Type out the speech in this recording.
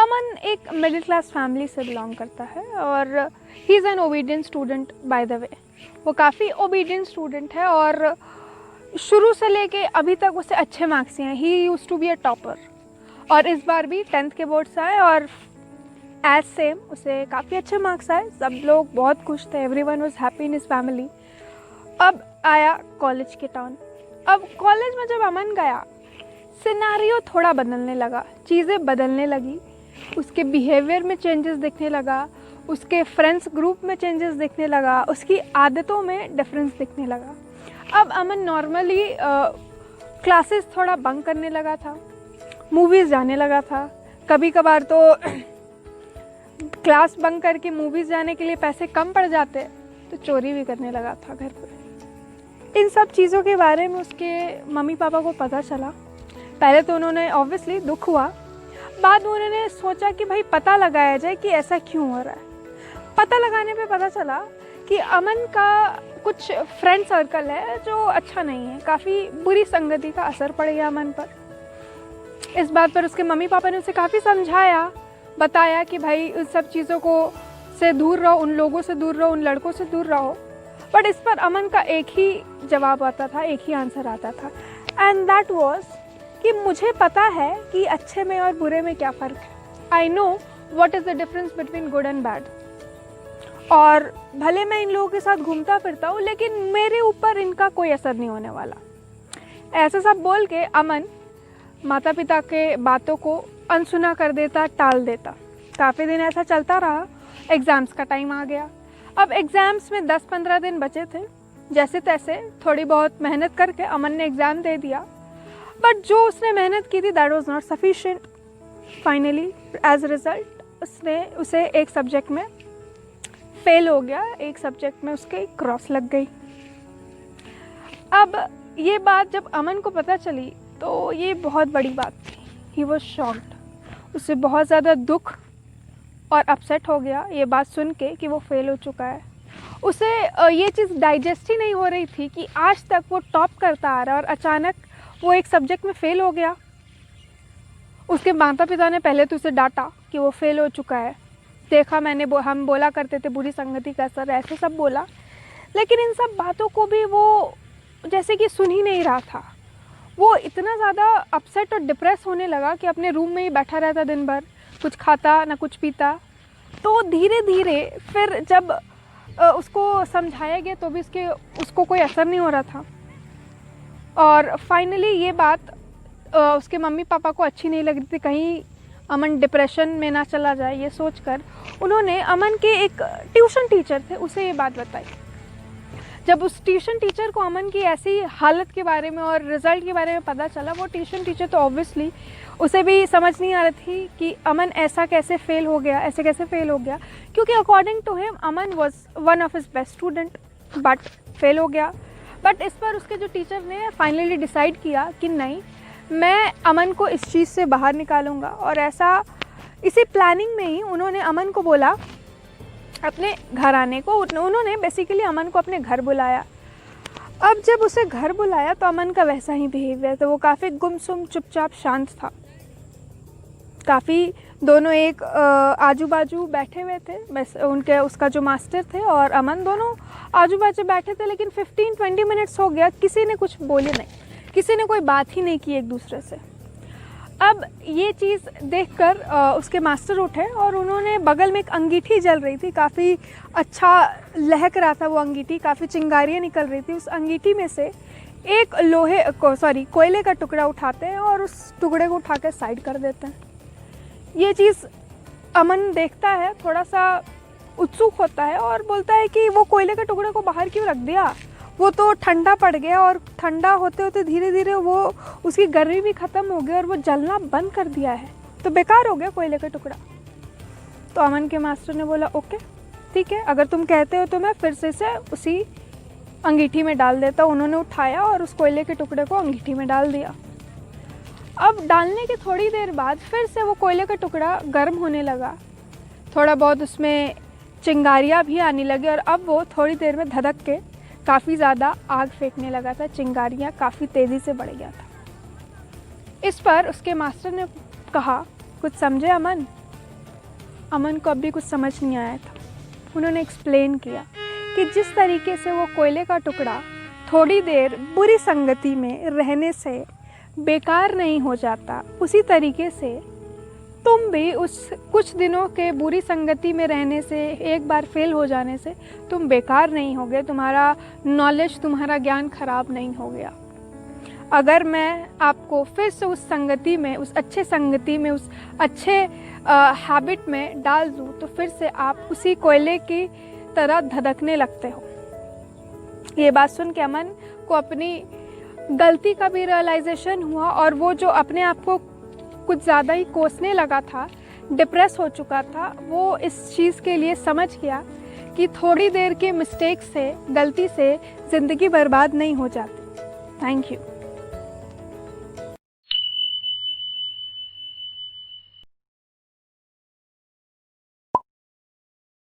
अमन एक middle class family से belong करता है और he is an obedient student by the way. वो काफ़ी ओबीडियंट स्टूडेंट है और शुरू से लेके अभी तक उसे अच्छे मार्क्स हैं। He used to be a topper और इस बार भी 10th के बोर्ड्स आए और एज सेम उसे काफ़ी अच्छे मार्क्स आए। सब लोग बहुत खुश थे, everyone was happy in his family. अब आया कॉलेज के टर्न। अब कॉलेज में जब अमन गया, सिनारियो थोड़ा बदलने लगा, चीज़ें बदलने लगी, उसके बिहेवियर में चेंजेस दिखने लगा, उसके फ्रेंड्स ग्रुप में चेंजेस दिखने लगा, उसकी आदतों में डिफरेंस दिखने लगा। अब अमन नॉर्मली क्लासेस थोड़ा बंक करने लगा था, मूवीज़ जाने लगा था, कभी कभार तो क्लास बंक करके मूवीज़ जाने के लिए पैसे कम पड़ जाते तो चोरी भी करने लगा था घर पे। इन सब चीज़ों के बारे में उसके मम्मी पापा को पता चला। पहले तो उन्होंने ऑब्वियसली दुख हुआ, बाद में उन्होंने सोचा कि भाई पता लगाया जाए कि ऐसा क्यों हो रहा है। पता लगाने पे पता चला कि अमन का कुछ फ्रेंड सर्कल है जो अच्छा नहीं है, काफ़ी बुरी संगति का असर पड़ गया अमन पर। इस बात पर उसके मम्मी पापा ने उसे काफ़ी समझाया, बताया कि भाई उन सब चीज़ों को से दूर रहो, उन लोगों से दूर रहो, उन लड़कों से दूर रहो। बट इस पर अमन का एक ही जवाब आता था, एक ही आंसर आता था, एंड दैट वाज कि मुझे पता है कि अच्छे में और बुरे में क्या फ़र्क है। I know what is the difference between good and bad. और भले मैं इन लोगों के साथ घूमता फिरता हूँ लेकिन मेरे ऊपर इनका कोई असर नहीं होने वाला। ऐसा सब बोल के अमन माता पिता के बातों को अनसुना कर देता, टाल देता। काफ़ी दिन ऐसा चलता रहा। एग्ज़ाम्स का टाइम आ गया। अब एग्ज़ाम्स में 10-15 दिन बचे थे। जैसे तैसे थोड़ी बहुत मेहनत करके अमन ने एग्ज़ाम दे दिया, बट जो उसने मेहनत की थी that was not sufficient. Finally as result उसे एक सब्जेक्ट में फेल हो गया, एक सब्जेक्ट में उसके क्रॉस लग गई। अब ये बात जब अमन को पता चली तो ये बहुत बड़ी बात थी। He was shocked. उसे बहुत ज़्यादा दुख और अपसेट हो गया ये बात सुन के कि वो फेल हो चुका है। उसे ये चीज़ डाइजेस्ट ही नहीं हो रही थी कि आज तक वो टॉप करता आ रहा है और अचानक वो एक सब्जेक्ट में फ़ेल हो गया। उसके माता पिता ने पहले तो उसे डांटा कि वो फेल हो चुका है, देखा मैंने हम बोला करते थे बुरी संगति का असर, ऐसे सब बोला। लेकिन इन सब बातों को भी वो जैसे कि सुन ही नहीं रहा था। वो इतना ज़्यादा अपसेट और डिप्रेस होने लगा कि अपने रूम में ही बैठा रहता दिन भर, कुछ खाता ना कुछ पीता। तो धीरे धीरे फिर जब उसको समझाया गया तो भी उसको कोई असर नहीं हो रहा था। और फाइनली ये बात उसके मम्मी पापा को अच्छी नहीं लग रही थी, कहीं अमन डिप्रेशन में ना चला जाए। ये सोचकर उन्होंने अमन के एक ट्यूशन टीचर थे उसे ये बात बताई। जब उस ट्यूशन टीचर को अमन की ऐसी हालत के बारे में और रिज़ल्ट के बारे में पता चला, वो ट्यूशन टीचर तो ऑब्वियसली उसे भी समझ नहीं आ रही थी कि अमन ऐसा कैसे फ़ेल हो गया, ऐसे कैसे फ़ेल हो गया, क्योंकि according to him Aman was one of his best student but fail हो गया। बट इस पर उसके जो टीचर ने फाइनली डिसाइड किया कि नहीं, मैं अमन को इस चीज़ से बाहर निकालूंगा। और ऐसा इसी प्लानिंग में ही उन्होंने अमन को बोला अपने घर आने को। उन्होंने बेसिकली अमन को अपने घर बुलाया। अब जब उसे घर बुलाया तो अमन का वैसा ही बिहेवियर था। वो काफ़ी गुमसुम चुपचाप शांत था। काफ़ी दोनों एक आजू बाजू बैठे हुए थे, बस उसका जो मास्टर थे और अमन दोनों आजू बाजू बैठे थे। लेकिन 15-20 मिनट्स हो गया, किसी ने कुछ बोले नहीं, किसी ने कोई बात ही नहीं की एक दूसरे से। अब ये चीज़ देखकर उसके मास्टर उठे और उन्होंने, बगल में एक अंगीठी जल रही थी, काफ़ी अच्छा लहक रहा था वो अंगीठी, काफ़ी चिंगारियाँ निकल रही थी। उस अंगीठी में से एक कोयले का टुकड़ा उठाते हैं और उस टुकड़े को उठाकर साइड कर देते हैं। ये चीज़ अमन देखता है, थोड़ा सा उत्सुक होता है और बोलता है कि वो कोयले के टुकड़े को बाहर क्यों रख दिया, वो तो ठंडा पड़ गया और ठंडा होते होते धीरे धीरे वो उसकी गर्मी भी ख़त्म हो गई और वो जलना बंद कर दिया है, तो बेकार हो गया कोयले का टुकड़ा। तो अमन के मास्टर ने बोला ओके ठीक है, अगर तुम कहते हो तो मैं फिर से इसे उसी अंगीठी में डाल देता हूँ। उन्होंने उठाया और उस कोयले के टुकड़े को अंगीठी में डाल दिया। अब डालने के थोड़ी देर बाद फिर से वो कोयले का टुकड़ा गर्म होने लगा, थोड़ा बहुत उसमें चिंगारियाँ भी आने लगी और अब वो थोड़ी देर में धधक के काफ़ी ज़्यादा आग फेंकने लगा था, चिंगारियाँ काफ़ी तेज़ी से बढ़ गया था। इस पर उसके मास्टर ने कहा, कुछ समझे अमन, अमन को अभी कुछ समझ नहीं आया था। उन्होंने एक्सप्लेन किया कि जिस तरीके से वो कोयले का टुकड़ा थोड़ी देर बुरी संगति में रहने से बेकार नहीं हो जाता, उसी तरीके से तुम भी उस कुछ दिनों के बुरी संगति में रहने से, एक बार फेल हो जाने से तुम बेकार नहीं हो गए, तुम्हारा नॉलेज, तुम्हारा ज्ञान खराब नहीं हो गया। अगर मैं आपको फिर से उस संगति में, उस अच्छे संगति में, उस अच्छे हैबिट में डाल दूँ तो फिर से आप उसी कोयले की तरह धधकने लगते हो। ये बात सुन के अमन को अपनी गलती का भी रियलाइजेशन हुआ और वो जो अपने आप को कुछ ज़्यादा ही कोसने लगा था, डिप्रेस हो चुका था, वो इस चीज़ के लिए समझ गया कि थोड़ी देर के मिस्टेक से, गलती से ज़िंदगी बर्बाद नहीं हो जाती। Thank you.